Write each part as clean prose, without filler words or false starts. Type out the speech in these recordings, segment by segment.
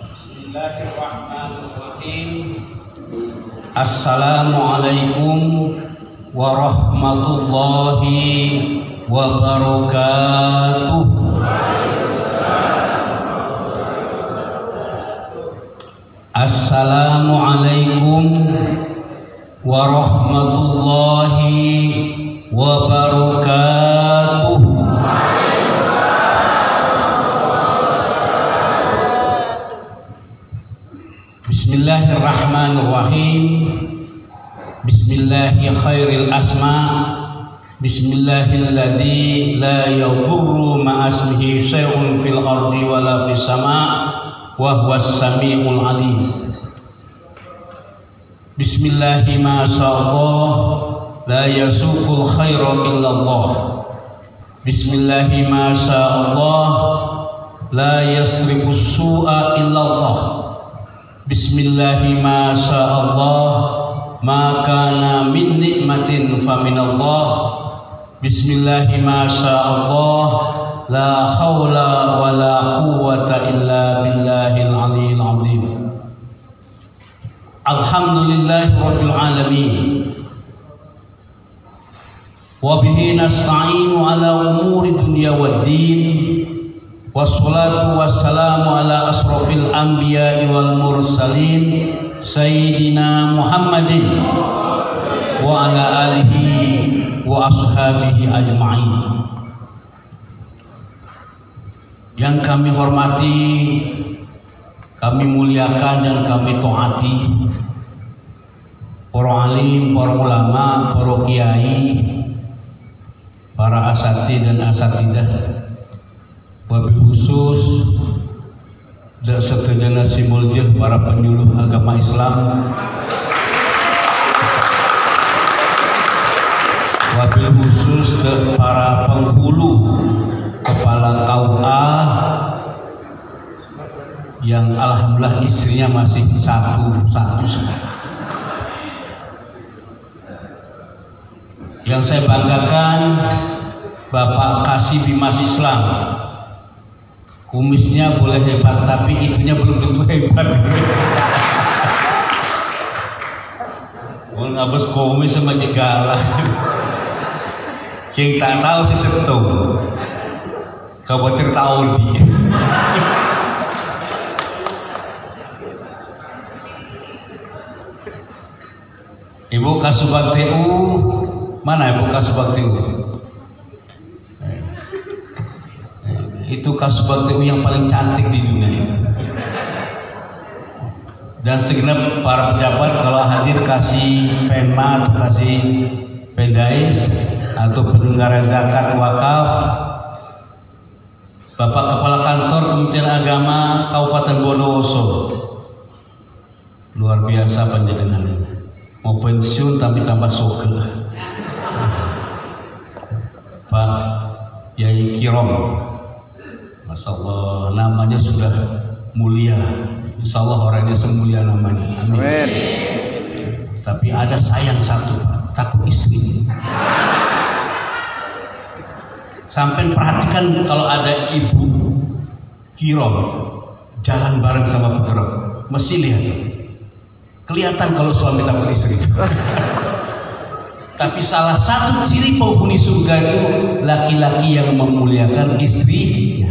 Bismillahirrahmanirrahim. Assalamualaikum warahmatullahi wabarakatuh. Assalamualaikum warahmatullahi wabarakatuh. Bismillahirrahmanirrahim. Bismillahi khairil asma. Bismillahilladzi la yadurru ma'asmihi syai'un fil ardi wala fis sama' wa huwas sami'ul alim. Bismillahi ma sya'allah la yasuqul khaira illallah. Bismillahi ma sya'allah la yasrifus su'a illallah. Bismillahi ma sya'allah ma kana min nikmatin fa minallah. Bismillahi ma sya'allah la haula wa la quwwata illa billahil aliyyil azim. Alhamdulillahi rabbil alamin. Wa bihi nasta'inu ala umuri dunya waddin. Wassalatu wassalamu ala asrofil anbiya'i wal mursalin Sayyidina Muhammadin wa ala alihi wa ashabihi ajma'in. Yang kami hormati, kami muliakan dan kami taati para alim, para ulama, para kiai, para asatidz dan asatidah, wabil khusus dan seterjana simuljah para penyuluh agama Islam, wabil khusus ke para penghulu kepala KUA yang alhamdulillah istrinya masih satu semua. Yang saya banggakan Bapak Kasih Bimas Islam. Kumisnya boleh hebat, tapi itunya belum tentu hebat. Mau ngabes kumis sama jegala. Yang tak tahu si setu. Kabupaten tahu di. Ibu Kasubagti mana Ibu Kasubagti? Itu Kasubagti yang paling cantik di dunia itu. Dan segenap para pejabat kalau hadir kasih Pemma atau kasih Pendais atau penyelenggara zakat wakaf, Bapak Kepala Kantor Kementerian Agama Kabupaten Bondowoso, luar biasa panjenengan. Mau pensiun tapi tambah soke. Pak Yai Kirom, Masya Allah, namanya sudah mulia. Insya Allah orangnya semulia namanya. Amin. Amin. Tapi ada sayang satu, Pak, takut istri. Sampai perhatikan kalau ada Ibu Kirom jalan bareng sama Pak Kirom, mesti lihat. Kelihatan kalau suami takut istri. Tapi salah satu ciri penghuni surga itu laki-laki yang memuliakan istrinya.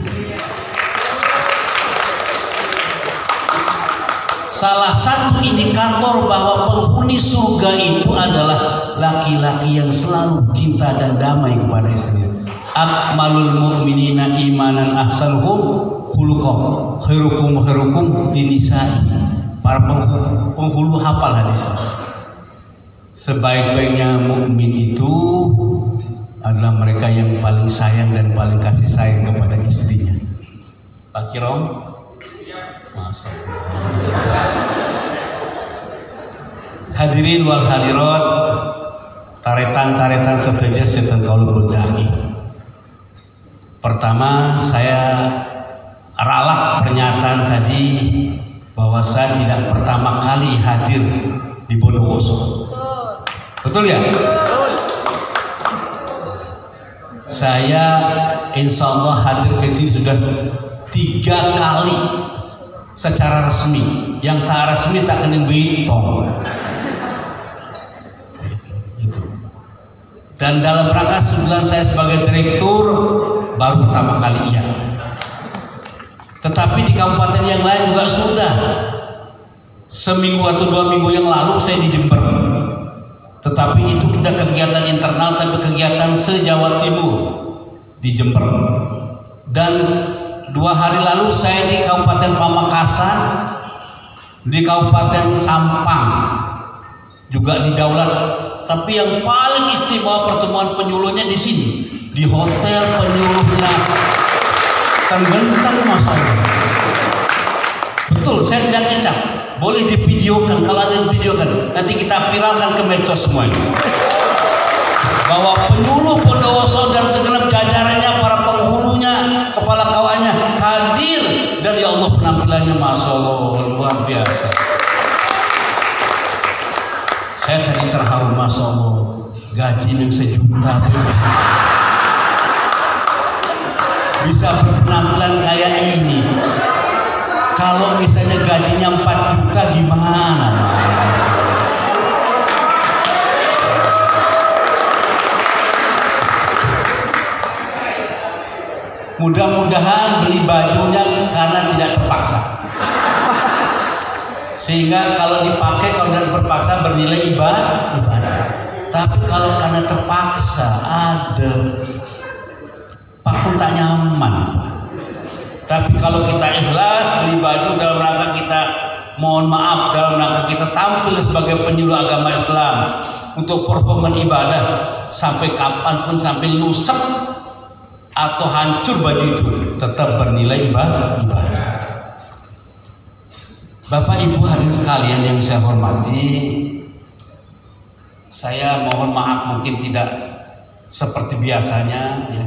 Salah satu indikator bahwa penghuni surga itu adalah laki-laki yang selalu cinta dan damai kepada istrinya. Akmalul mu'minina imanan ahsanuhum khuluqan khairukum linisai. Para penghulu hafal hadis. Sebaik-baiknya mukmin itu adalah mereka yang paling sayang dan paling kasih sayang kepada istrinya. Pak Kirom, Masya Allah. Hadirin wal hadirat, taretan seteja setan kaulul jagi. Pertama, saya ralat pernyataan tadi bahwa saya tidak pertama kali hadir di Bondowoso. Betul ya? Saya insya Allah hadir ke sini sudah 3 kali secara resmi. Yang tak resmi tak kena bitong. Itu. Dan dalam rangka 9 saya sebagai direktur baru pertama kali iya. Tetapi di kabupaten yang lain juga sudah. Seminggu atau 2 minggu yang lalu saya di Jember. Tetapi itu tidak kegiatan internal, tapi kegiatan se-Jawa Timur di Jember. Dan 2 hari lalu saya di Kabupaten Pamekasan, di Kabupaten Sampang, juga di Daulat. Tapi yang paling istimewa pertemuan penyuluhnya di sini, di hotel penyuluhnya Tenggenteng masalah. Betul, saya tidak ngecap. Boleh divideokan, kalau ada yang videokan nanti kita viralkan ke medsos semuanya. Bahwa penyuluh Bondowoso dan segenap jajarannya, para penghulunya, kepala kawannya hadir, dan ya Allah penampilannya masya Allah luar biasa. Saya tadi terharu, masya Allah, gaji yang 1 juta bisa berpenampilan kayak ini. Kalau misalnya gajinya 4 juta gimana? Mudah-mudahan beli bajunya karena tidak terpaksa, sehingga kalau dipakai, kalau tidak terpaksa bernilai ibadah. Tapi kalau karena terpaksa, ada pakun tak nyaman. Tapi kalau kita ikhlas beli baju dalam rangka kita mohon maaf, dalam rangka kita tampil sebagai penyuluh agama Islam untuk performa ibadah, sampai kapanpun, sampai lusak atau hancur baju itu tetap bernilai ibadah. Bapak Ibu hadirin sekalian yang saya hormati, saya mohon maaf mungkin tidak seperti biasanya ya.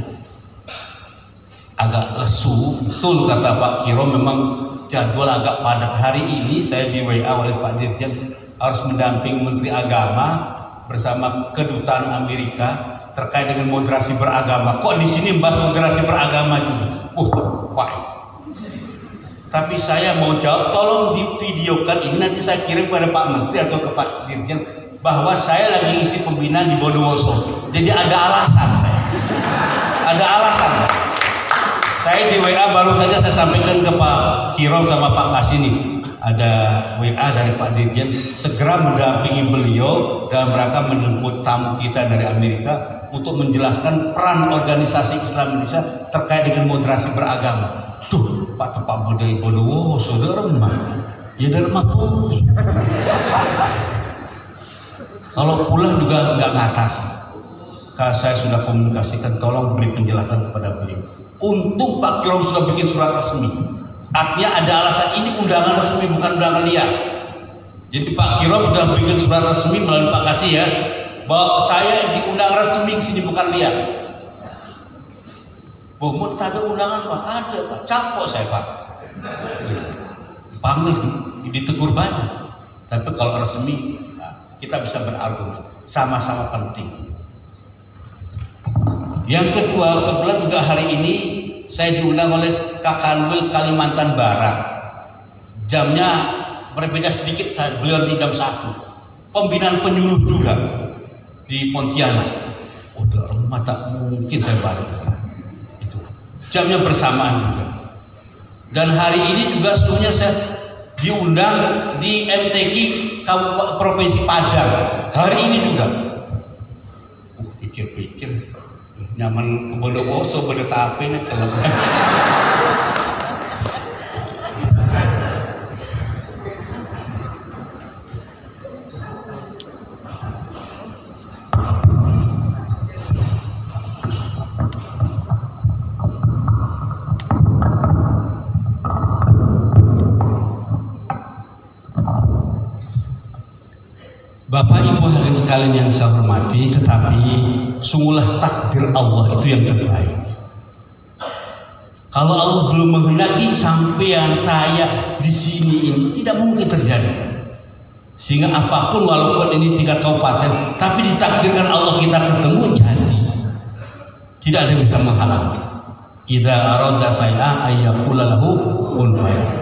Agak lesu, betul kata Pak Kiro, memang jadwal agak padat. Hari ini saya di WA oleh Pak Dirjen harus mendampingi Menteri Agama bersama Kedutaan Amerika terkait dengan moderasi beragama. Kok di sini membahas moderasi beragama juga? Baik. Tapi saya mau jawab, tolong divideokan ini, nanti saya kirim kepada Pak Menteri atau ke Pak Dirjen bahwa saya lagi ngisi pembinaan di Bondowoso. Jadi ada alasan saya. Ada alasan. Saya di WA baru saja saya sampaikan ke Pak Kiro sama Pak Kasini, ada WA dari Pak Dirjen segera mendampingi beliau dalam rangka menjemput tamu kita dari Amerika untuk menjelaskan peran organisasi Islam Indonesia terkait dengan moderasi beragama. Tuh Pak tepak budaya Bondowoso, saudara remah, ya dari remah boleh. Kalau pulang juga nggak ngatasi. Kalau saya sudah komunikasikan, tolong beri penjelasan kepada beliau. Untung Pak Kiro sudah bikin surat resmi. Artinya ada alasan, ini undangan resmi bukan undangan liar. Jadi Pak Kiro sudah bikin surat resmi melalui Pak Kasih ya, bahwa saya diundang resmi ke sini bukan liar. Mau tak ada undangan Pak? Ada Pak, capok saya Pak. Panggil, ditegur banyak. Tapi kalau resmi, kita bisa berargumen. Sama-sama penting. Yang kedua, kebetulan juga hari ini saya diundang oleh Kakanwil Kalimantan Barat. Jamnya berbeda sedikit, beliau di jam 1. Pembinaan penyuluh juga di Pontianak. Udah rumah tak mungkin saya balik. Itu. Jamnya bersamaan juga. Dan hari ini juga sebelumnya saya diundang di MTQ Provinsi Padang. Hari ini juga. Pikir-pikir nyaman ke Bondowoso, Bondotape nih celok. Bapak Ibu hadirin hadirin sekalian yang saya hormati, tetapi sungguhlah takdir Allah itu yang terbaik. Kalau Allah belum menghendaki sampean saya di sini, ini tidak mungkin terjadi. Sehingga apapun walaupun ini tingkat kabupaten, tapi ditakdirkan Allah kita ketemu, jadi tidak ada yang bisa menghalangi. Idza arada saya ayyaqula lahu kun fayakun.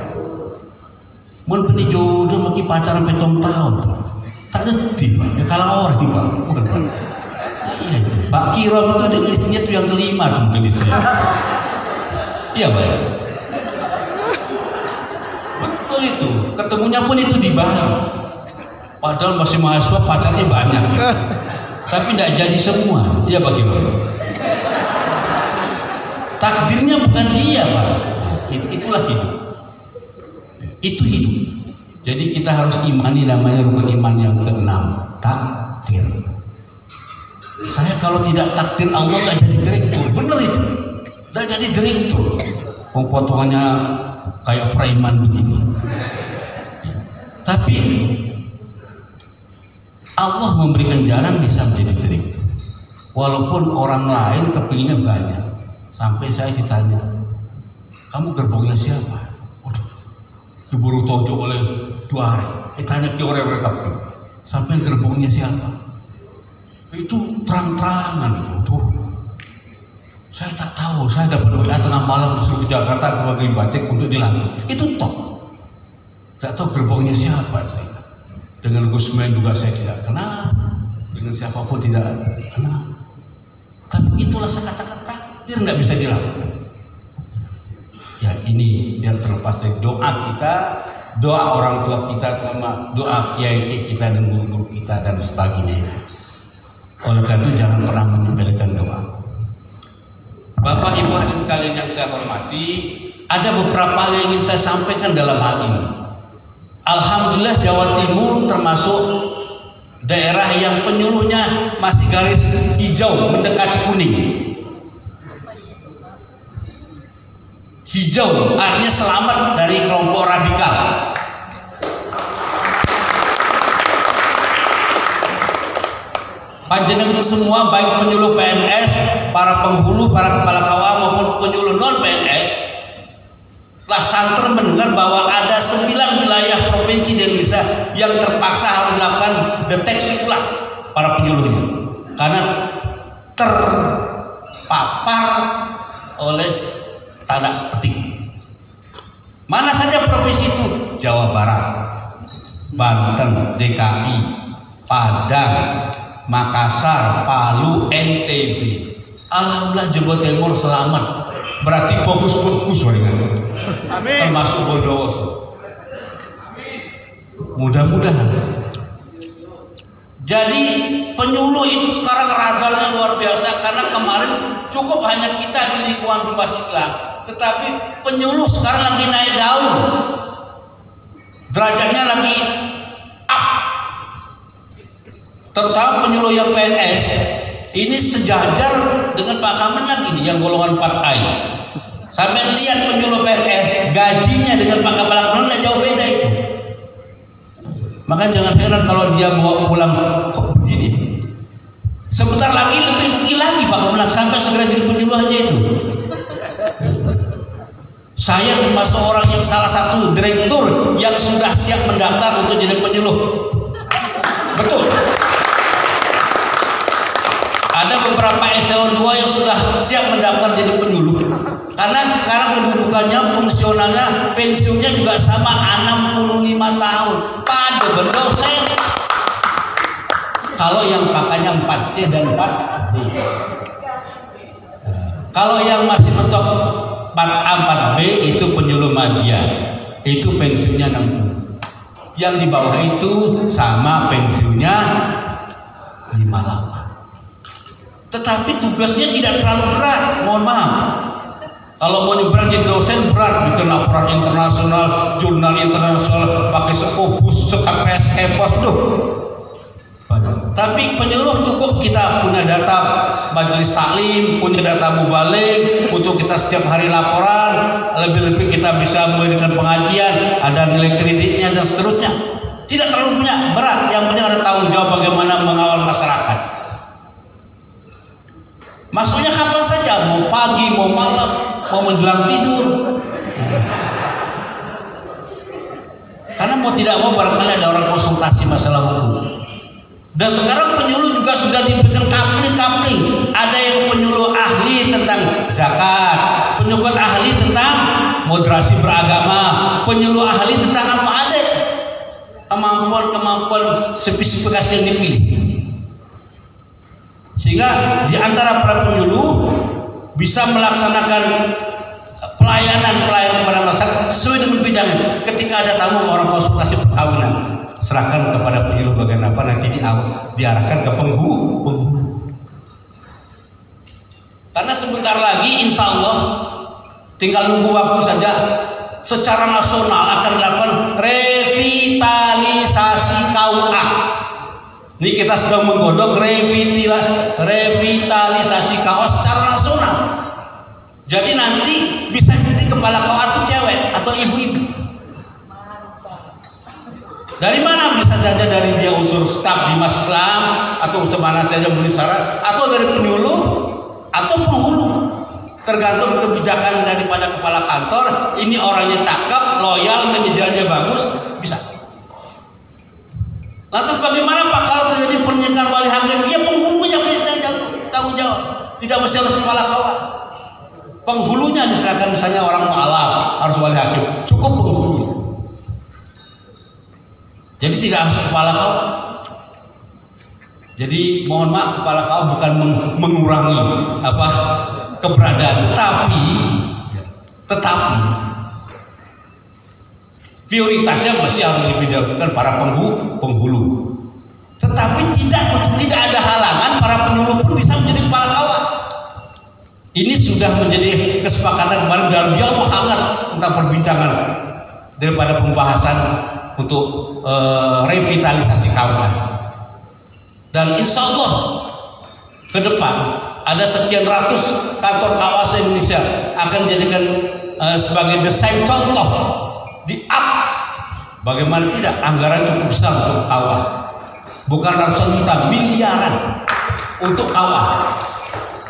Mun peni jodoh maki pacaran 7 tahun, Pak. Tak detik, Pak. Ya kalau orang, Pak. Iya itu. Pak Kiram itu dengan istrinya tuh yang kelima tuh mungkin istrinya. Iya, Pak. Betul itu. Ketemunya pun itu di Bali. Padahal masih mahasiswa, pacarnya banyak. Ya. Tapi tidak jadi semua. Iya, Pak Kiram. Takdirnya bukan dia, Pak. Itulah hidup. Itu hidup. Jadi kita harus imani namanya rukun iman yang ke-6, takdir. Saya kalau tidak takdir Allah gak jadi direktur, bener itu. Gak jadi direktur. Potongannya kayak preman begini. Tapi Allah memberikan jalan bisa menjadi direktur. Walaupun orang lain kepinginnya banyak. Sampai saya ditanya, kamu gerbongnya siapa? Keburu tojo oleh 2 hari. Tanya ke orang kapten, sampai gerbongnya siapa? Itu terang-terangan itu. Saya tak tahu. Saya dapat WA tengah malam disuruh ke Jakarta sebagai batik untuk dilantik. Itu top. Tak tahu gerbongnya siapa. Dengan Gusman juga saya tidak kenal. Dengan siapapun tidak kenal. Tapi itulah saya katakan takdir, nggak bisa dilakukan. Ya ini biar terlepas dari doa kita, doa orang tua kita, terutama doa kiai kita dan guru-guru kita dan sebagainya itu. Oleh karena itu jangan pernah menyepelekan doa. Bapak Ibu hadirin sekalian yang saya hormati, ada beberapa hal yang ingin saya sampaikan dalam hal ini. Alhamdulillah Jawa Timur termasuk daerah yang penyuluhnya masih garis hijau mendekati kuning. Hijau artinya selamat dari kelompok radikal. Panjenengan semua baik penyuluh PNS, para penghulu, para kepala KUA maupun penyuluh non PNS telah santer mendengar bahwa ada 9 wilayah provinsi di Indonesia yang terpaksa harus dilakukan deteksi ulang para penyuluhnya karena terpapar oleh tanda petik. Mana saja provinsi itu? Jawa Barat, Banten, DKI, Padang, Makassar, Palu, NTB. Alhamdulillah Jawa Timur selamat. Berarti fokus-fokus termasuk Bondowoso. Mudah-mudahan. Jadi penyuluh itu sekarang ragalnya luar biasa karena kemarin cukup hanya kita di lingkungan bebas Islam, tetapi penyuluh sekarang lagi naik daun, derajatnya lagi up. Terutama penyuluh yang PNS ini sejajar dengan Pak Kamenag ini yang golongan 4A. Sampai lihat penyuluh PNS gajinya dengan Pak Kamenag nggak jauh beda itu. Maka jangan heran kalau dia bawa pulang kok begini. Sebentar lagi lebih tinggi lagi Pak Kamenag sampai segera jadi penyuluh aja itu. Saya termasuk orang yang salah satu direktur yang sudah siap mendaftar untuk jadi penyuluh. Betul. Ada beberapa eselon 2 yang sudah siap mendaftar jadi penyuluh. Karena sekarang kedudukannya, fungsionalnya, pensiunnya juga sama 65 tahun. Pada berdosen. Kalau yang pakainya 4C dan 4D. Kalau yang masih mentok 4A, 4B itu penyuluh madya. Itu pensiunnya 60. Yang di bawah itu sama pensiunnya 58. Tetapi tugasnya tidak terlalu berat, mohon maaf. Kalau mau nyebrang jadi dosen berat, bikin laporan internasional, jurnal internasional, pakai sekopus, sekapes, kepos, banyak. Tapi penyuluh cukup kita punya data majelis taklim, punya data mubalik untuk kita setiap hari laporan, lebih-lebih kita bisa memberikan pengajian, ada nilai kreditnya dan seterusnya. Tidak terlalu punya berat, yang penting ada tanggung jawab bagaimana mengawal masyarakat. Masuknya kapan saja, mau pagi, mau malam, mau menjelang tidur. Karena mau tidak mau barangkali ada orang konsultasi masalah hukum. Dan sekarang penyuluh juga sudah diberikan kapling-kapling. Ada yang penyuluh ahli tentang zakat, penyuluh ahli tentang moderasi beragama, penyuluh ahli tentang apa, ada kemampuan spesifikasi yang dipilih. Sehingga di antara para penyuluh bisa melaksanakan pelayanan kepada masyarakat sesuai dengan bidangnya. Ketika ada tamu orang konsultasi perkawinan, serahkan kepada penyuluh bagian apa, nanti diarahkan ke penghulu. Karena sebentar lagi insya Allah tinggal nunggu waktu saja, secara nasional akan dilakukan revitalisasi KUA. Ini kita sedang menggodok revitalisasi KUA secara nasional. Jadi nanti bisa jadi kepala KUA itu cewek atau ibu-ibu. Dari mana? Bisa saja dari dia unsur staf di Islam, atau unsur mana saja beli syarat, atau dari penyuluh atau penghulu, tergantung kebijakan daripada kepala kantor. Ini orangnya cakep, loyal, manajernya bagus, bisa. Lantas bagaimana Pak kalau terjadi pernikahan wali hakim? Ya penghulunya punya tanggung jawab, tidak mesti harus kepala KUA. Penghulunya diserahkan, misalnya orang mualaf harus wali hakim, cukup penghulunya. Jadi tidak harus kepala KUA. Jadi mohon maaf, kepala KUA bukan mengurangi keberadaan, tetapi prioritasnya masih harus dibidangkan para penghulu. Tetapi tidak ada halangan para penyuluh pun bisa menjadi kepala KUA. Ini sudah menjadi kesepakatan kemarin dalam dialog hangat tentang perbincangan daripada pembahasan untuk revitalisasi KUA. Dan insya Allah ke depan ada sekian ratus kantor KUA se-Indonesia akan dijadikan sebagai desain contoh di up. Bagaimana tidak, anggaran cukup besar untuk KUA, bukan ratusan juta, miliaran untuk KUA.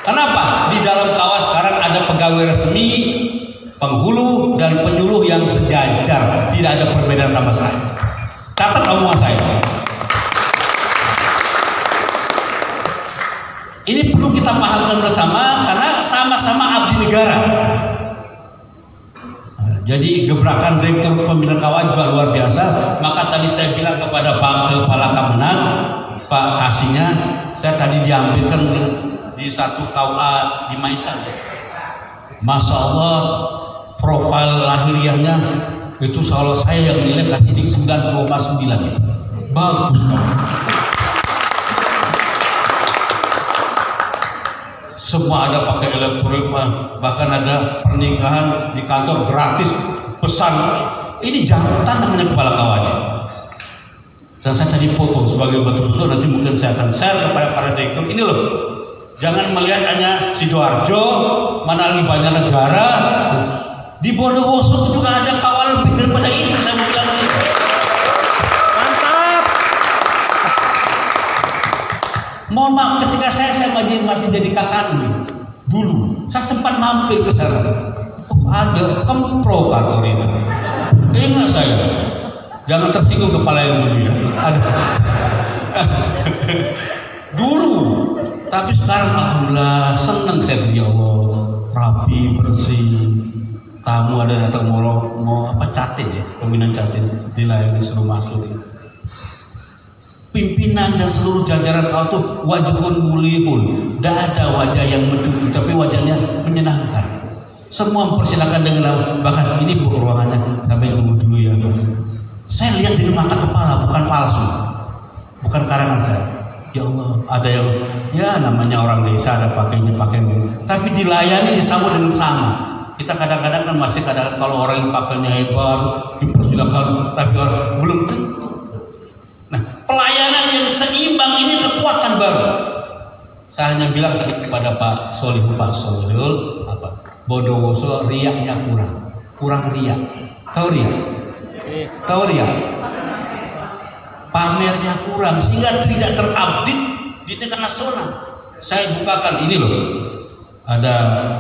Kenapa? Di dalam KUA sekarang ada pegawai resmi, penghulu dan penyuluh yang sejajar, tidak ada perbedaan sama sekali. Catat omongan saya. Ini perlu kita pahamkan bersama karena sama-sama abdi negara. Jadi gebrakan Direktur Pembinaan KUA juga luar biasa. Maka tadi saya bilang kepada Pak Kepala Kemenang, Pak Kasihnya, saya tadi diambilkan di satu KUA di Maisan. Masya Allah, profil lahiriahnya itu kalau saya yang nilai kasih di 9,9 itu bagus kan? Semua ada pakai elektronik, bahkan ada pernikahan di kantor gratis, pesan. Ini jantan namanya kepala KUA-nya. Dan saya tadi foto sebagai betul-betul, nanti mungkin saya akan share kepada para direktur. Ini loh, jangan melihat hanya Sidoarjo, mana lagi banyak negara. Di Bondowoso itu juga ada KUA lebih daripada itu, saya mau bilang begitu. Mantap. Mohon maaf, ketika saya masih jadi kakak dulu, saya sempat mampir ke sana. Oh, ada kempro kantor itu. Ingat saya, jangan tersinggung kepala yang mulia. Ada dulu, tapi sekarang alhamdulillah senang saya tuh, ya Allah, rapi, bersih. Tamu ada datang mau catin ya, pembinaan catin, dilayani suruh masuk. Pimpinan dan seluruh jajaran KUA itu wajahun mulihun, tidak ada wajah yang mencucu, tapi wajahnya menyenangkan. Semua mempersilahkan dengan, bahkan ini bu ruangannya, sampai tunggu dulu ya. Saya lihat dari mata kepala, bukan palsu, bukan karangan saya. Ya Allah, ada yang ya namanya orang desa, ada pakainya, tapi dilayani, disambut dengan sama. Kita kadang-kadang kan masih kalau orang yang pakainya hebat dipersilakan, tapi orang belum tentu. Nah, pelayanan yang seimbang ini kekuatan baru. Saya hanya bilang kepada Pak Solihul, Bondowoso riaknya kurang riak. Tahu riak? Pamernya kurang sehingga tidak terupdate Ini kan nasional. Saya bukakan ini loh, ada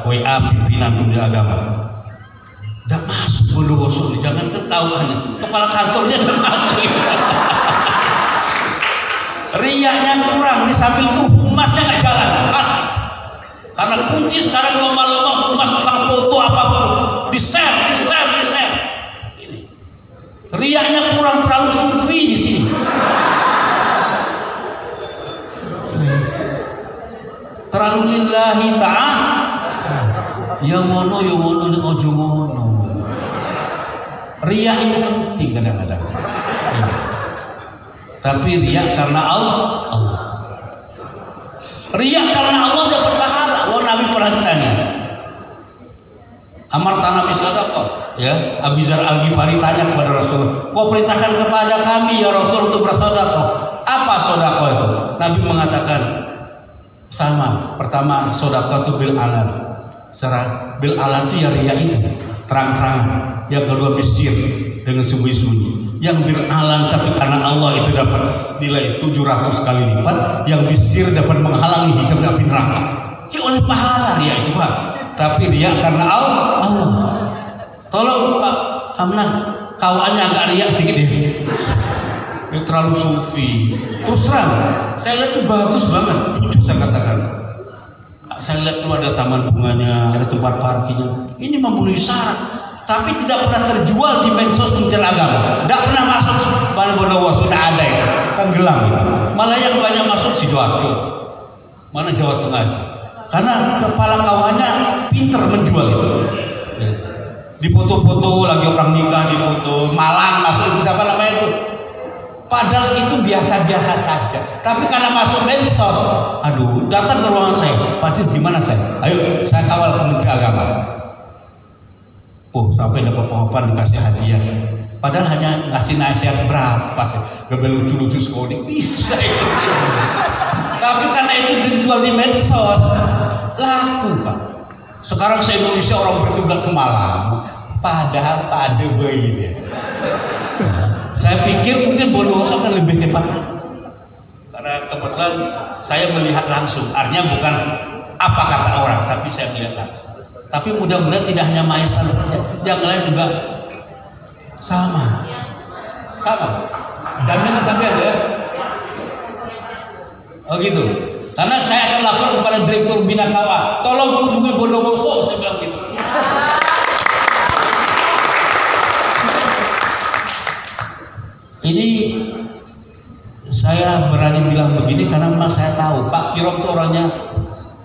WA pimpinan Kementerian Agama. Tidak masuk Bondowoso, jangan ketahuan. Kepala kantornya tidak masuk. Riaknya kurang, di samping itu humasnya nggak jalan. Karena kunci sekarang lomba-lomba humas tukang foto apapun di share. Ini riaknya kurang, terlalu sufi di sini. Terlalu lillahi ta'ala. Ya ngono ning ojo ngono. Riak itu penting kadang-kadang. Ya. Tapi riak karena Allah. Riak karena Allah dapat pahala. Wah, Nabi pernah ditanya. Amar tanami sedekah, ya. Abu Dzar Al-Ghifari tanya kepada Rasul, "Kau perintahkan kepada kami ya Rasul untuk bersedekah. Apa sedekah itu?" Nabi mengatakan, sama. Pertama, sedekah itu bil alan. Bil alan itu ya riya itu, terang-terangan. Yang kedua bisir, dengan sembunyi-sembunyi. Yang bil alan tapi karena Allah itu dapat nilai 700 kali lipat. Yang bisir dapat menghalangi hijab api neraka. Ya oleh pahala riya itu, Pak. Tapi riya karena Allah. Tolong Pak Hamnan, kawannya agak riya sedikit deh. Ya, terlalu sufi. Terus terang, saya lihat itu bagus banget. Jujur saya katakan. Saya lihat keluar ada taman bunganya, ada tempat parkirnya. Ini memenuhi syarat, tapi tidak pernah terjual di medsos Kementerian Agama. Tidak pernah masuk Bondowoso, sudah ada ya, tenggelam itu. Malah yang banyak masuk Sidoarjo, mana Jawa Tengah. Karena kepala kawannya pinter menjual itu. Di foto-foto lagi orang nikah, di foto Malang masuk itu siapa namanya itu. Padahal itu biasa-biasa saja. Tapi karena masuk medsos, aduh, datang ke ruangan saya, Pak Dir, gimana saya? Ayo, saya kawal Kementerian Agama. Sampai dapat pengumuman dikasih hadiah. Padahal hanya ngasih nasihat berapa sih? Gak lucu-lucu sekolah bisa itu. Tapi karena itu dijual di medsos, laku Pak. Sekarang se-Indonesia orang berkiblat ke Malang, padahal pada bayi dia. Saya pikir mungkin Bondowoso akan lebih tepat, karena kebetulan saya melihat langsung. Artinya bukan apa kata orang, tapi saya melihat langsung. Tapi mudah-mudahan tidak hanya Maisan saja, yang lain juga sama. Jaminan sampai ada. Oh gitu. Karena saya akan lapor kepada Direktur Bina Kawa, tolong kunjungi Bondowoso, saya bilang gitu. Ini saya berani bilang begini karena memang saya tahu Pak Kirom itu orangnya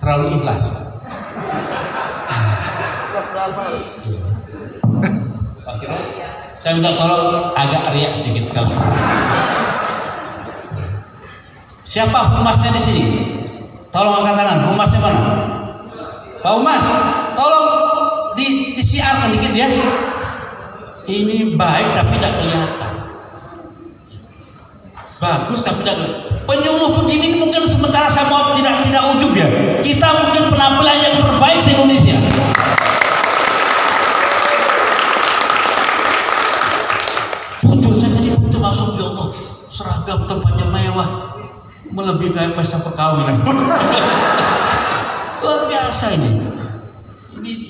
terlalu ikhlas. Pak Kirom, saya minta tolong agak riak sedikit sekali. Siapa humasnya di sini? Tolong angkat tangan. Humasnya mana? Pak Humas, tolong disiarkan dikit ya. Ini baik tapi tidak kelihatan. Bagus tapi tidak. Penyuluh begini mungkin sementara saya mau tidak ujub ya. Kita mungkin penampilan yang terbaik di Indonesia. Jujur saya tadi begitu masuk, ya Allah, seragam tempatnya mewah, melebihi kayak pesta perkawinan. Luar biasa ini.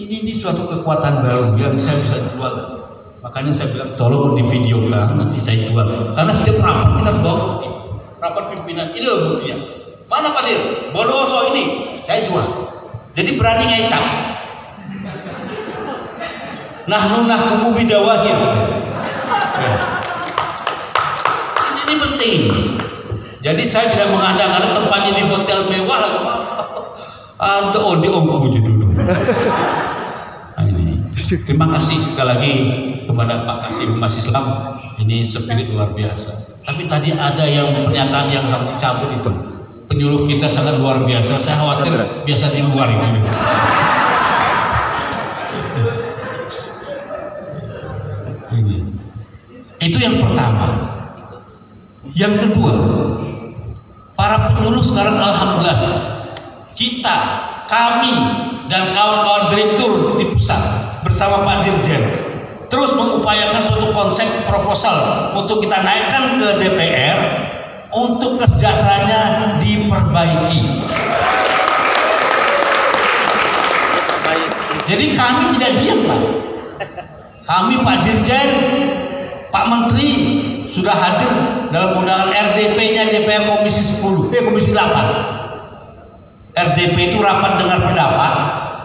Ini suatu kekuatan baru yang saya bisa jual. Makanya saya bilang tolong divideokan, nanti saya jual. Karena setiap rapat kita bawa bukti. Rapat pimpinan, ini loh buktinya. Mana Pak Dir? Bondowoso ini, saya jual. Jadi berani ngecap. Nahkumu bidawahir. Ini penting. Jadi saya tidak mengandang-andang tempatnya di hotel mewah. Ada di ongku dulu. Terima kasih sekali lagi kepada Pak Kasim Mas Islam. Ini spirit luar biasa. Tapi tadi ada yang pernyataan yang harus dicabut itu. Penyuluh kita sangat luar biasa. Saya khawatir biasa di luar itu. Itu yang pertama. Yang kedua, para penyuluh sekarang alhamdulillah kami dan kawan-kawan direktur di pusat bersama Pak Dirjen terus mengupayakan suatu konsep proposal untuk kita naikkan ke DPR untuk kesejahteraannya diperbaiki. Jadi kami tidak diam, Pak. Kami Pak Dirjen, Pak Menteri sudah hadir dalam undangan RDP-nya DPR Komisi 8. RDP itu rapat dengar pendapat,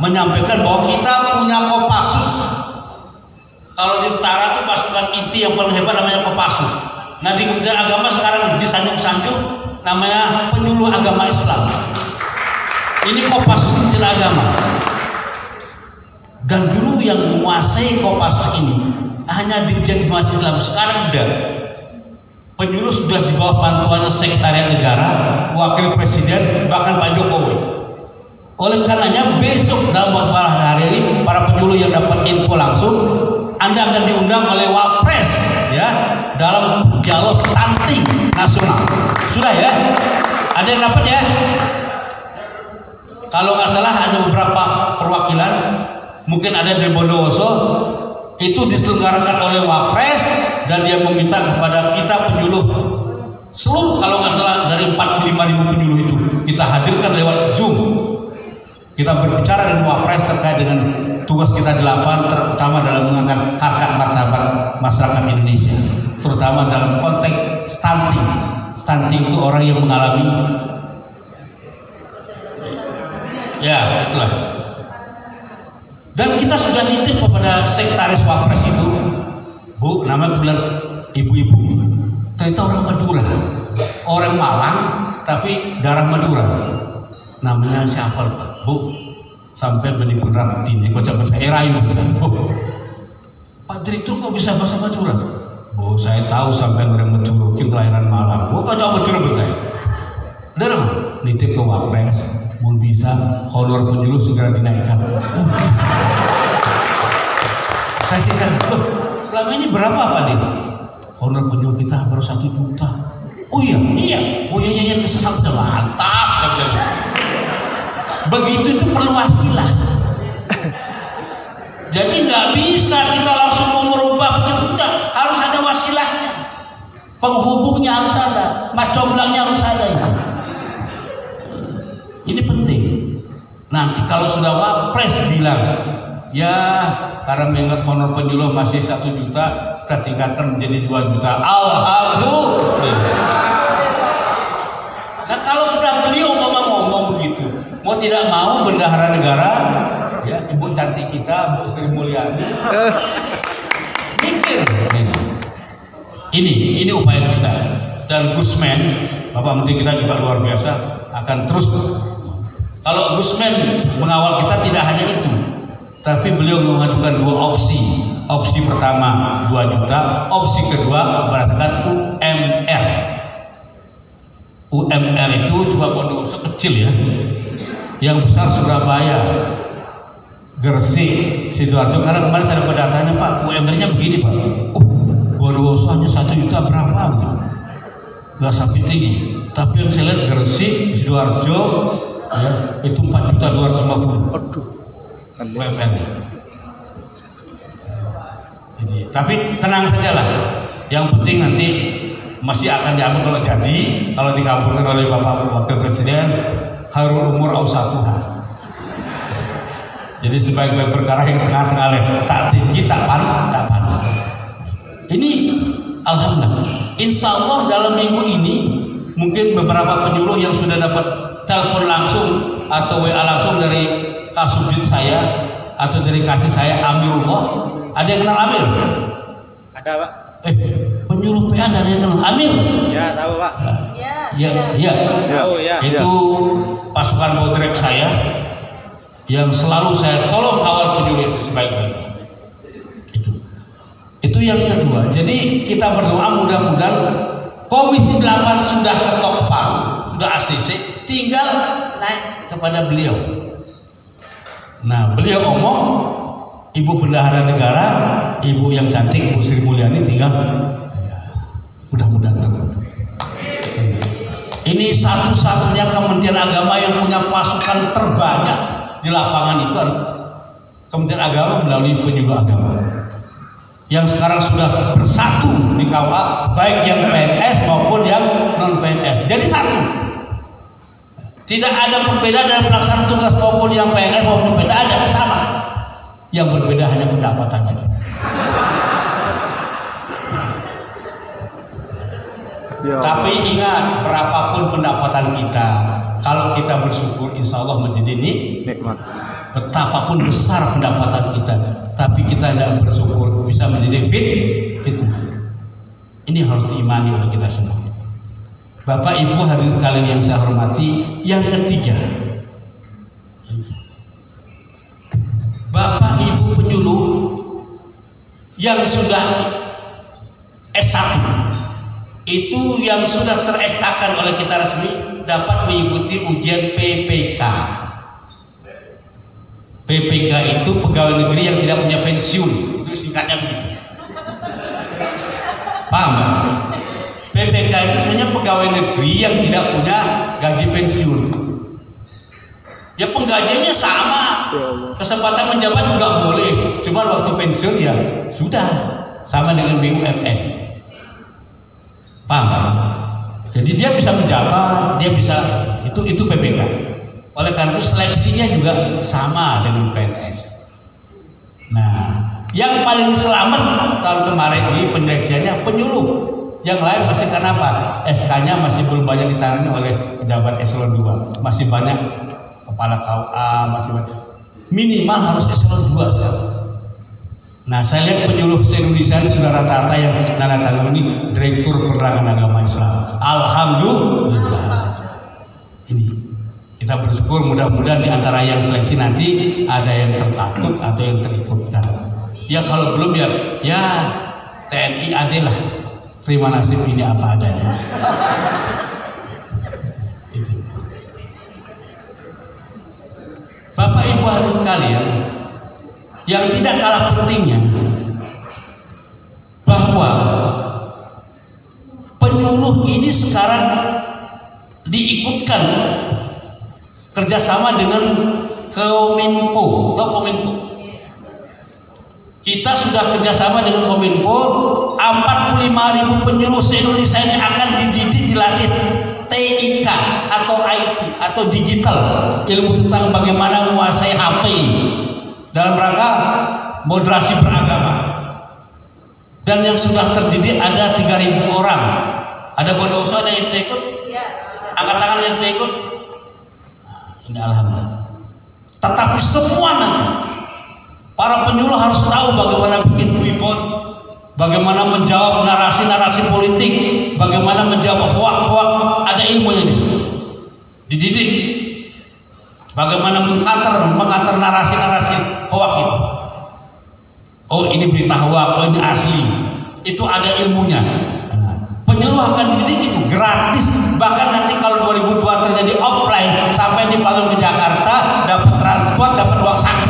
menyampaikan bahwa kita punya Kopassus. Kalau di utara itu pasukan inti yang paling hebat namanya Kopassus. Nah di Kementerian Agama sekarang disanjung-sanjung namanya Penyuluh Agama Islam. Ini Kopassus Kementerian Agama. Dan dulu yang menguasai Kopassus ini hanya Dirjen Informasi Islam. Sekarang udah penyuluh sudah di bawah bantuannya Sekretariat Negara, Wakil Presiden, bahkan Pak Jokowi. Oleh karenanya besok dalam beberapa hari ini para penyuluh yang dapat info langsung, Anda akan diundang oleh Wapres ya dalam dialog stunting nasional. Sudah ya? Ada yang dapat ya? Kalau nggak salah ada beberapa perwakilan, mungkin ada dari Bondowoso, itu diselenggarakan oleh Wapres dan dia meminta kepada kita penyuluh seluruh, kalau nggak salah dari 45.000 penyuluh itu kita hadirkan lewat Zoom. Kita berbicara dengan Wapres terkait dengan tugas kita di lapangan, terutama dalam mengangkat harkat martabat masyarakat Indonesia, terutama dalam konteks stunting. Stunting itu orang yang mengalami ya itulah. Dan kita sudah nitip kepada sekretaris Wapres itu, Bu, nama kebetulan ibu-ibu, ternyata orang Madura, orang Malang tapi darah Madura. Namanya siapa Pak? Bu, sampai menimbun rakti ini kok coba saya rayu saya. Oh, Pak Direktur kok bisa bahasa Madura? Bu, saya tahu sampai orang Madura, mungkin kelahiran Malang. Bu, kok coba Madura buat saya? Darah nitip ke Wapres, mau bisa honor penyuluh segera dinaikkan. Saya sih kan, loh, selama ini berapa Pak Dir? Honor penyuluh kita baru 1 juta. Oh iya, oh iya, sampai mantap sampai. Begitu itu perlu wasilah. Jadi nggak bisa kita langsung mau merubah begitu, enggak, harus ada wasilahnya. Penghubungnya harus ada, macomblangnya harus ada itu. Ini penting. Nanti kalau sudah Wapres bilang, ya karena mengingat honor penyuluh masih 1 juta, kita tingkatkan menjadi 2 juta. Alhamdulillah. Nah kalau sudah beliau ngomong begitu, mau tidak mau bendahara negara, ya ibu cantik kita, Bu Sri Mulyani, mikir ini upaya kita. Dan Gusmen, Bapak Menteri kita juga luar biasa, akan terus. Kalau Gusmen mengawal kita tidak hanya itu, tapi beliau mengajukan 2 opsi. Opsi pertama 2 juta, opsi kedua berdasarkan UMR. UMR itu cuma Bondowoso kecil ya, yang besar Surabaya, Gresik, Sidoarjo. Karena kemarin saya dapat datanya Pak, UMR-nya begini Pak. Bondowoso hanya 1 juta berapa begitu, nggak sampai tinggi. Tapi yang saya lihat Gresik, Sidoarjo ya, itu 4.250.000 UMR-nya. Jadi, tapi tenang sajalah. Yang penting nanti masih akan diambil kalau jadi, kalau dikabulkan oleh Bapak Wakil Presiden, harul umur ausatuha. Jadi sebaik-baik perkara yang tengah-tengah tak tinggi, tak pandang. Ini alhamdulillah. Insya Allah dalam minggu ini mungkin beberapa penyuluh yang sudah dapat telepon langsung atau WA langsung dari Kasubdit saya atau dari kasih saya Amirullah. Ada yang kenal Amir? Ada Pak. Penyuluh PA ada yang kenal Amir? Ya tahu Pak. Ya. Tahu ya. Itu pasukan bodrek saya yang selalu saya tolong awal penyuluh itu sebaik-baiknya. Itu yang kedua. Jadi kita berdoa mudah-mudahan Komisi 8 sudah ketok palu, sudah ACC, tinggal naik kepada beliau. Nah beliau ngomong, Ibu Bendahara Negara, Ibu yang cantik, Bu Sri Mulyani tinggal ya, mudah-mudahan terwujud. Ini satu-satunya Kementerian Agama yang punya pasukan terbanyak di lapangan itu Kementerian Agama melalui penyuluh agama yang sekarang sudah bersatu di KUA, baik yang PNS maupun yang non PNS. Jadi satu, tidak ada perbedaan dalam pelaksanaan tugas maupun yang PNS maupun PNS, ada sama. Yang berbeda hanya pendapatannya. Tapi ingat, berapapun pendapatan kita, kalau kita bersyukur, insya Allah menjadi nikmat. Betapapun besar pendapatan kita, tapi kita tidak bersyukur, bisa menjadi fitnah. Ini harus diimani oleh kita semua. Bapak Ibu hadirin sekalian yang saya hormati, yang ketiga, Bapak Ibu penyuluh yang sudah S1 itu yang sudah ter-SK-kan oleh kita resmi dapat mengikuti ujian PPK. PPK itu pegawai negeri yang tidak punya pensiun, itu singkatnya begitu. Paham? PPK itu sebenarnya pegawai negeri yang tidak punya gaji pensiun. Ya penggajiannya sama, kesempatan menjabat juga boleh, cuma waktu pensiun ya sudah sama dengan BUMN. Paham? Jadi dia bisa menjabat, dia bisa itu PPK. Oleh karena itu seleksinya juga sama dengan PNS. Nah, yang paling selamat tahun kemarin ini penyeleksiannya penyuluh. Yang lain masih karena apa? SK-nya masih belum banyak ditangani oleh pejabat eselon 2. Masih banyak kepala KUA, masih banyak. Minimal harus eselon 2 sekarang. Nah, saya lihat penyuluh se-Indonesia ini sudah rata-rata yang nandatangani ini Direktur Penerangan Agama Islam. Alhamdulillah. Ini kita bersyukur, mudah-mudahan di antara yang seleksi nanti ada yang terkatut atau yang terikutkan. Ya kalau belum ya TNI AD lah. Terima nasib ini apa adanya. Bapak Ibu hadirin sekalian, yang tidak kalah pentingnya bahwa penyuluh ini sekarang diikutkan kerjasama dengan Kominfo. Tahu Kominfo? Kita sudah kerjasama dengan Kominfo. 45.000 penyuluh se-Indonesia ini akan dididik, dilatih TIK atau IT atau digital, ilmu tentang bagaimana menguasai HP dalam rangka moderasi beragama. Dan yang sudah terdidik ada 3.000 orang. Ada bondoso, ada yang sudah ikut? Angkat tangan yang sudah ikut? Nah, ini alhamdulillah. Tetapi semua nanti para penyuluh harus tahu bagaimana bikin tweetbot, bagaimana menjawab narasi-narasi politik, bagaimana menjawab hoak-hoak, ada ilmunya di sini. Dididik bagaimana mengkanter narasi-narasi hoak itu. Oh ini berita hoak, oh ini asli. Itu ada ilmunya. Penyuluh akan dididik itu gratis. Bahkan nanti kalau 2002 terjadi offline sampai dipanggil ke Jakarta, dapat transport, dapat uang saku.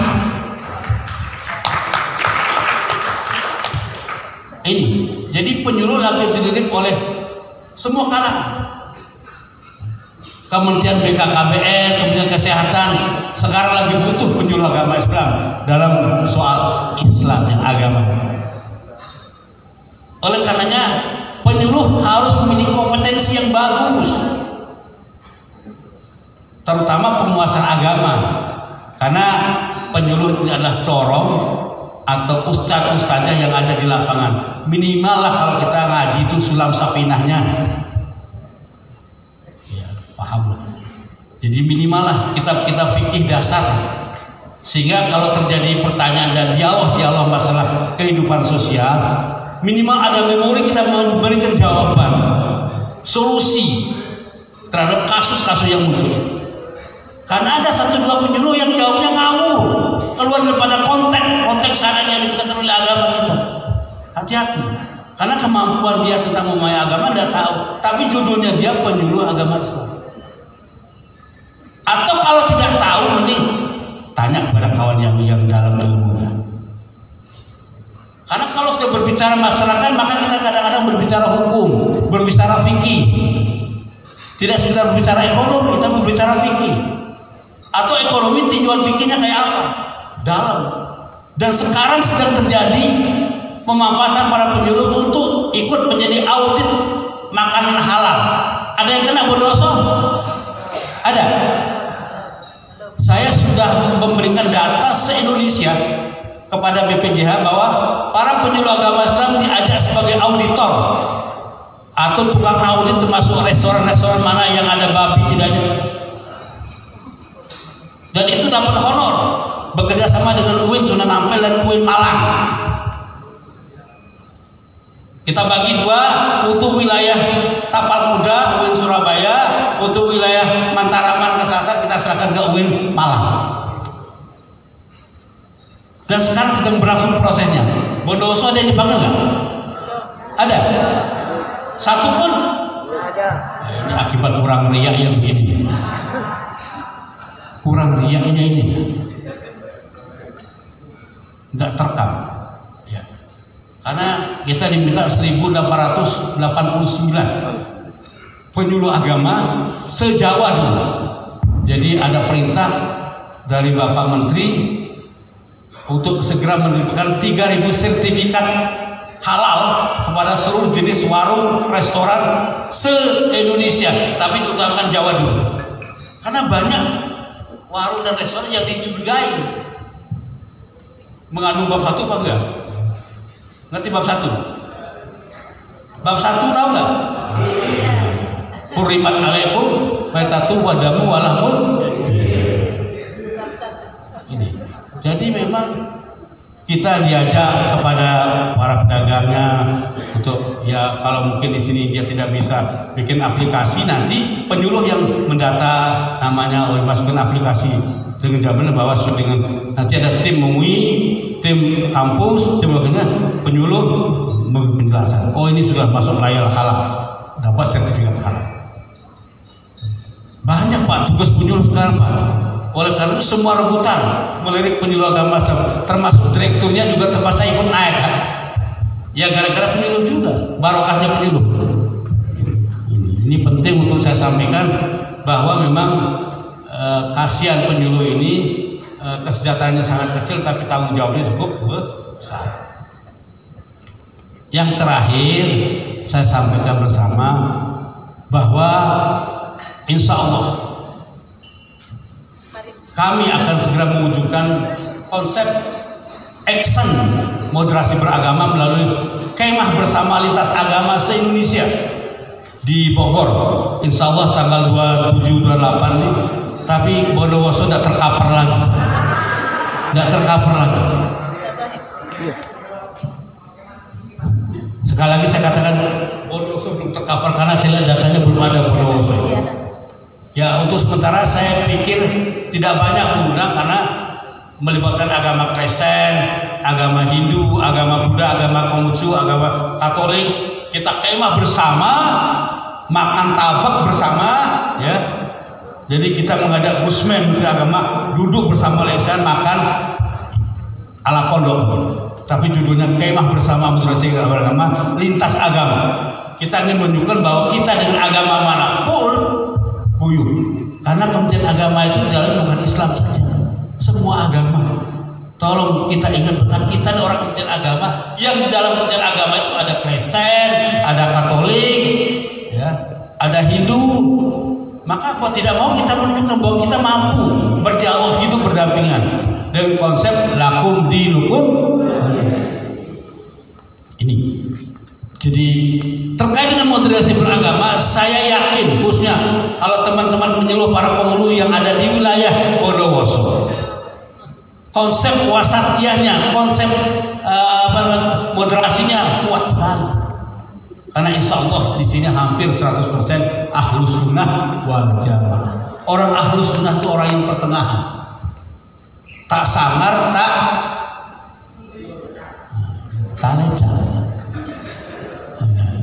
Ini jadi penyuluh lagi dididik oleh semua kalangan. Kementerian BKKBN, Kementerian Kesehatan sekarang lagi butuh penyuluh agama Islam dalam soal Islam yang agama. Oleh karenanya penyuluh harus memiliki kompetensi yang bagus, terutama penguasaan agama, karena penyuluh ini adalah corong atau ustadz-ustadznya yang ada di lapangan. Minimal lah kalau kita ngaji itu sulam safinahnya ya, paham lah. Jadi minimal lah kita fikih dasar, sehingga kalau terjadi pertanyaan dan dialog masalah kehidupan sosial, minimal ada memori kita memberikan jawaban, solusi terhadap kasus-kasus yang muncul. Karena ada 1-2 penyuluh yang jawabnya ngawur, keluar daripada konteks syariat yang digunakan oleh agama kita. Hati-hati, karena kemampuan dia tentang memahami agama tidak tahu, tapi judulnya dia penyuluh agama Islam. Atau kalau tidak tahu, mending tanya kepada kawan yang dalam ilmunya. Karena kalau sudah berbicara masyarakat, maka kita kadang-kadang berbicara hukum, berbicara fikih. Tidak sekedar berbicara ekonomi, kita berbicara fikih. Atau ekonomi tinjauan fikihnya kayak apa? Dalam. Dan sekarang sedang terjadi pemanfaatan para penyuluh untuk ikut menjadi audit makanan halal. Ada yang kena bondoso? Ada. Saya sudah memberikan data se-Indonesia kepada BPJH bahwa para penyuluh agama Islam diajak sebagai auditor atau tukang audit, termasuk restoran-restoran mana yang ada babi tidaknya, dan itu dapat honor bekerja sama dengan UIN Sunan Ampel dan UIN Malang. Kita bagi dua, untuk wilayah Tapal Kuda UIN Surabaya, untuk wilayah Mantaraman ke selatan kita serahkan ke UIN Malang. Dan sekarang sedang berlangsung prosesnya. Bondowoso ada yang dipanggil nggak? Ada. Satu pun? Ada. Ini akibat kurang riak yang begini. Kurang riaknya ini. Tidak terekam. Ya. Karena kita diminta 1.889 penyuluh agama se-Jawa dulu. Jadi ada perintah dari Bapak Menteri untuk segera menerbitkan 3.000 sertifikat halal kepada seluruh jenis warung, restoran se-Indonesia, tapi terutama Jawa dulu. Karena banyak warung dan restoran yang dicurigai mengandung bab 1 apa enggak? Ngerti bab 1? Bab 1 tahu enggak? Hurrimat alaikum maitatu wa damu wa lahmul. Ini. Jadi memang kita diajak kepada para pedagangnya untuk, ya kalau mungkin di sini dia tidak bisa bikin aplikasi, nanti penyuluh yang mendata namanya, masukkan aplikasi dengan jaminan bahwa dengan nanti ada tim MUI, tim kampus, tim penyuluh penjelasan. Oh, ini sudah masuk layar halal, dapat sertifikat halal. Banyak Pak tugas penyuluh sekarang Pak. Oleh karena itu semua rebutan melirik penyuluh agama Islam, termasuk direkturnya juga terpaksa ikut naik kan? Ya gara-gara penyuluh juga, barokahnya penyuluh. Ini penting untuk saya sampaikan bahwa memang kasihan penyuluh ini, kesejahteraannya sangat kecil tapi tanggung jawabnya cukup besar. Yang terakhir saya sampaikan bersama bahwa insya Allah kami akan segera mewujudkan konsep action moderasi beragama melalui kemah bersama lintas agama se-Indonesia di Bogor, insya Allah tanggal 27-28 ini. Tapi Bondowoso tidak tercover lagi, Sekali lagi saya katakan Bondowoso belum tercover karena saya lihat datanya belum ada Bondowoso. Ya, untuk sementara saya pikir tidak banyak pengguna karena melibatkan agama Kristen, agama Hindu, agama Buddha, agama Konghucu, agama Katolik. Kita kemah bersama, makan tabak bersama, ya. Jadi kita mengajak Gusmen Menteri Agama duduk bersama lesan makan ala pondok. Tapi judulnya kemah bersama moderasi beragama lintas agama. Kita ingin menunjukkan bahwa kita dengan agama manapun buyut, karena Kementerian Agama itu dalam bukan Islam saja, semua agama. Tolong kita ingat betul, kita ada orang Kementerian Agama yang di dalam Kementerian Agama itu ada Kristen, ada Katolik, ya, ada Hindu. Maka apa tidak mau kita menunjukkan bahwa kita mampu berdialog hidup berdampingan dengan konsep lakum dinukum ini. Jadi terkait dengan moderasi beragama, saya yakin khususnya kalau teman-teman penyuluh, para penyuluh yang ada di wilayah Bondowoso, konsep wasatiyahnya, konsep moderasinya kuat sekali. Karena insya Allah di sini hampir 100% ahlus sunnah wal jamaah. Orang ahlus sunnah itu orang yang pertengahan, tak sangar, tak lecah.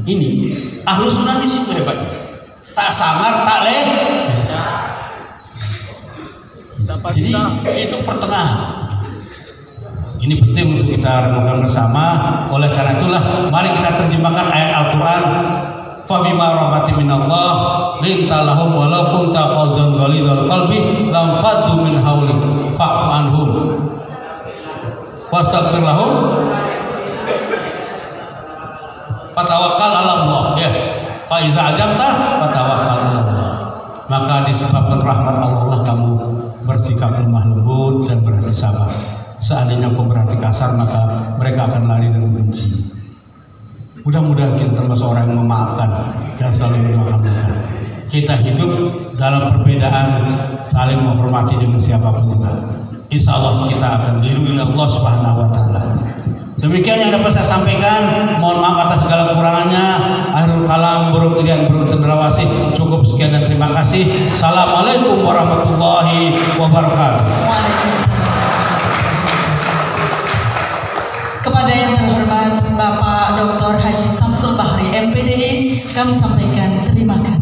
Ini ahlus sunnah di situ hebatnya, tak sangar, tak lecah. Jadi itu pertengahan. Ini penting untuk kita renungkan bersama. Oleh karena itulah mari kita terjemahkan ayat Al-Quran. Fa bima rahmatin minallah linta lahum walau kunta fazzan ghalidhal qalbi lam faddu min hawlik fa'fu anhum wastaghfir lahum fatawakkal 'ala Allah, ya. Fa iza ajabta fatawakkal 'ala Allah. Maka disebabkan rahmat Allah kamu bersikap lemah lembut dan berhati sabar. Seandainya kau berarti kasar, maka mereka akan lari dan membenci. Mudah-mudahan kita termasuk orang yang memaafkan dan selalu mendoakan mereka. Kita hidup dalam perbedaan, saling menghormati dengan siapapun juga. Insya Allah kita akan dilindungi oleh Allah Subhanahu Wa Taala. Demikian yang dapat saya sampaikan. Mohon maaf atas segala kekurangannya. Akhirul kalam, buruk irian, buruk cendrawasih. Cukup sekian dan terima kasih. Assalamualaikum warahmatullahi wabarakatuh. Kepada yang terhormat Bapak Dr. Haji Samsul Bahri MPDI, kami sampaikan terima kasih.